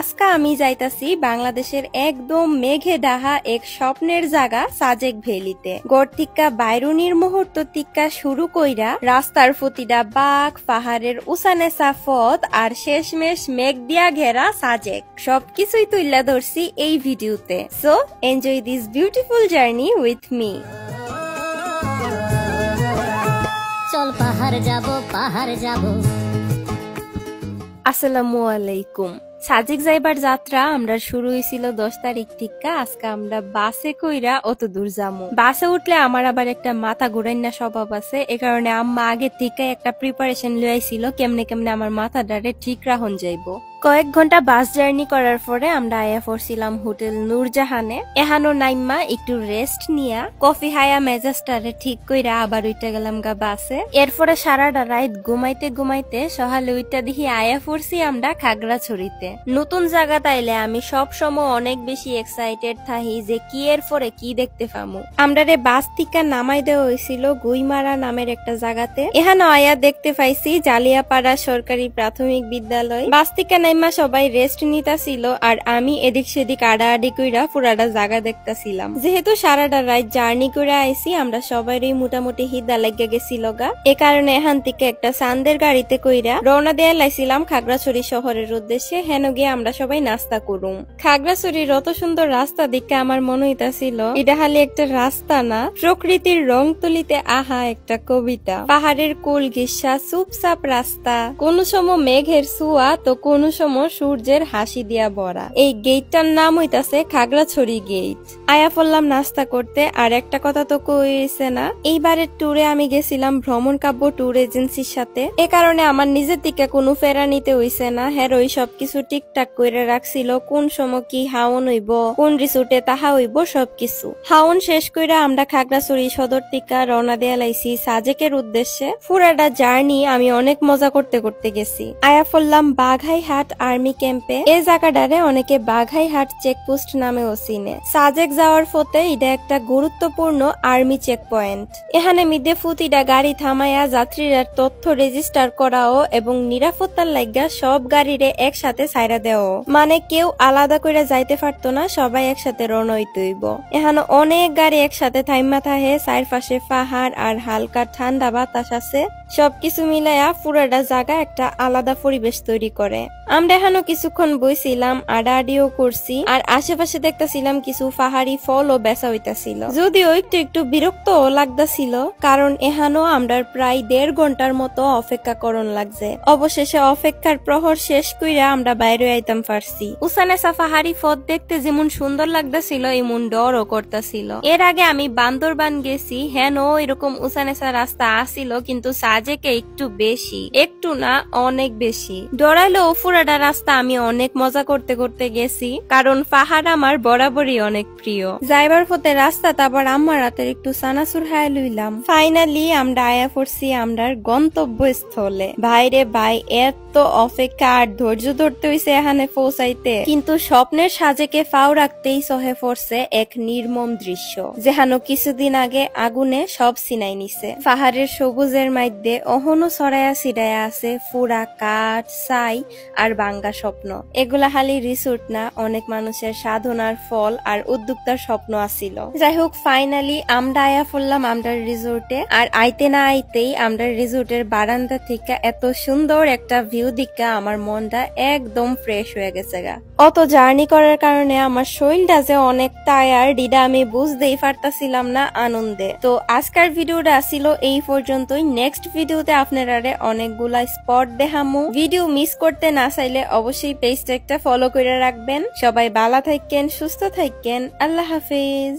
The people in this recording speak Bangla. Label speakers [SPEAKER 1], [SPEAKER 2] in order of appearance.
[SPEAKER 1] আজকা আমি যাইতাছি বাংলাদেশের একদম মেঘে ডাহা এক স্বপ্নের জায়গা সাজেক ভ্যালিতে। গড় থিক্কা বাইরুনির মুহূর্ত থিক্কা শুরু কইরা রাস্তার প্রতিটা বাঘ, পাহাড়ের উসানেসা পথ আর শেষমেশ মেঘ দিয়া ঘেরা সাজেক সবকিছুই তুইলা ধরছি এই ভিডিওতে। So enjoy this beautiful journey with me.
[SPEAKER 2] চল পাহাড় যাব।
[SPEAKER 1] আসসালামু আলাইকুম। সাজেক যাইবার যাত্রা আমরা শুরু হয়েছিল 10 তারিখ থেকে। আজকে আমরা বাসে কইরা অত দূর যামু। বাসে উঠলে আমার আবার একটা মাথা ঘুরাইনা স্বভাব আছে, এ কারণে আম্মা আগে থেকে একটা প্রিপারেশন লইছিল কেমনে কেমনে আমার মাথাটারে ঠিক রাখুন যাইবো। কয়েক ঘন্টা বাস জার্নি করার পরে আমরা আয়া পড়ছিলাম হোটেল নূরজাহানে। এহানো নাইম্মা একটু রেস্ট নিয়া কফি হায়া মেজাজটারে ঠিক কইরা আবার উইটা গেলাম গা বাসে। এরপরে সারাটা রাত ঘুমাইতে ঘুমাইতে সকালে উইটা দেখি আয়া পড়ছি আমরা খাগড়াছড়িতে। নতুন জায়গা তাইলে আমি সব সময় অনেক বেশি এক্সাইটেড থাকি যে কি এর পরে কি দেখতে পামু। আমরা রে বাস থেকে নামাই দেওয়া হয়েছিল গুইমারা নামের একটা জায়গাতে। এখানে আয়া দেখতে পাইছি জালিয়াপাড়া সরকারি প্রাথমিক বিদ্যালয়। বাস থেকে নাইমা সবাই রেস্ট নিতাছিল আর আমি এদিক সেদিক আড়াআড়ি কইরা পুরাটা জায়গা দেখতাছিলাম। যেহেতু সারাটা রাত জার্নি করে আইছি, আমরা সবারই মোটামুটি হিদা লেগে গেছিল গা। এ কারণে এখান থেকে একটা সান্দের গাড়িতে কইরা রওনা দেয়া লাইছিলাম খাগড়াছড়ি শহরের উদ্দেশ্যে। হেন গিয়ে আমরা সবাই নাস্তা করুম। খাগড়াছড়ির অত সুন্দর রাস্তা দেখে আমার মনে হইতাছিল এটা খালি একটা রাস্তা না, প্রকৃতির রং তুলিতে আহা একটা কবিতা। পাহাড়ের কোল ঘিসা চুপচাপ রাস্তা, কোন সময় মেঘের ছুয়া তো কোন সময় সূর্যের হাসি দিয়া ভরা। এই গেটটার নাম হইতাছে খাগড়াছড়ি গেট। আয়া পড়লাম নাস্তা করতে। আর একটা কথা তো কইছে না, এইবারের ট্যুরে আমি গেছিলাম ভ্রমণ কাব্য ট্যুর এজেন্সির সাথে। এ কারণে আমার নিজের থেকে কোনো ফেরা নিতে হইছে না। হেরোই সবকিছু ঠিকঠাক করে রাখছিল, কোন সময় কি হাওন হইব, কোন রিসোর্টে তাহা হইব সবকিছু। হাওন শেষ কইরা আমরা খাগড়াছড়ি সদর টিকা রওনা দেয়া লাইছি সাজেকের উদ্দেশ্যে। পুরাটা জার্নি আমি অনেক মজা করতে করতে গেছি। আয়া পড়লাম বাঘাইহাট আর্মি ক্যাম্পে। এই জায়গাটারে অনেকে বাঘাইহাট চেকপোস্ট নামেও চিনে। সাজেক যাওয়ার পথে এটা একটা গুরুত্বপূর্ণ আর্মি চেক পয়েন্ট। এখানে মিডে ফুতিটা গাড়ি থামাইয়া যাত্রীরা তথ্য রেজিস্টার করাও এবং নিরাপত্তার লাগা সব গাড়িরে একসাথে ছাইরা দেও, মানে কেউ আলাদা করে যাইতে পারতো না, সবাই একসাথে রওনা হইতে হইব। এখানে অনেক গাড়ি একসাথে থাইমা থাহে, চারপাশে পাহাড় আর হালকা ঠান্ডা বাতাস আছে। সবকিছু মিলাইয়া পুরাটা জায়গা একটা আলাদা পরিবেশ তৈরি করে। আমরা এখানে কিছুক্ষণ বইছিলাম, আডাআডিও করছি আর আশেপাশে দেখতেছিলাম কিছু পাহাড়ি ফলও বেচা হইতাছিল। যদিও একটু একটু বিরক্ত লাগতাছিল, কারণ এখানেও আমরা প্রায় 1.5 ঘন্টার মতো অপেক্ষা করন লাগছে। অবশেষে অপেক্ষার প্রহর শেষ কইরা আমরা বাইরে আইতাম পারছি। উসানেসা পাহাড়ি পথ দেখতে যেমন সুন্দর লাগতাছিল এমন ডরও করতাছিল। এর আগে আমি বান্দরবান গেছি, হেন এরকম উসানেসা রাস্তা আসিল, কিন্তু সাজেকে একটু বেশি, একটু না অনেক বেশি। ডরাইলেও পুরাটা রাস্তা আমি অনেক মজা করতে করতে গেছি, কারণ পাহাড় আমার বরাবরই অনেক প্রিয়। যাইবার পথে রাস্তাটা আবার আমার রাতের একটু সানাসুর হায় লইলাম। ফাইনালি আমরা আয়া পড়ছি আমরার গন্তব্যস্থলে। ভাইরে ভাই, এত অপেক্ষা আর ধৈর্য ধরতে হইছে এখানে পৌঁছাইতে, কিন্তু স্বপ্নের সাজেকে ফাও রাখতেই সহে পড়ছে এক নির্মম দৃশ্য, যেহানো কিছুদিন আগে আগুনে সব ছিনাই নিছে। পাহাড়ের সবুজের মধ্যে অহনো ছড়াইয়া ছিড়াইয়া আছে পুরা কাঠ, ছাই আর বাঙ্গা স্বপ্ন। এগুলা খালি রিসোর্ট না, অনেক মানুষের সাধনার ফল আর উদ্যোক্তার স্বপ্ন আসিল। যাই হোক, ফাইনালি আমরা আয়া পড়লাম আমরা রিসোর্টে। আর আইতে না আইতেই আমরা রিসোর্টের বারান্দা থেকে এত সুন্দর একটা ভিউ দেখা আমার মনটা একদম ফ্রেশ হয়ে গেছে গা। অত জার্নি করার কারণে আমার শরীরটা যে অনেক টায়ার্ড, এটা আমি বুঝতেই পারতাছিলাম না আনন্দে। তো আজকের ভিডিওটা ছিল এই পর্যন্তই। নেক্সট ভিডিওতে আপনারা অনেকগুলা স্পট দেখামু। ভিডিও মিস করতে না চাইলে অবশ্যই পেজটা একটা ফলো করে রাখবেন। সবাই ভালো থাকেন, সুস্থ থাকেন। আল্লাহ হাফেজ।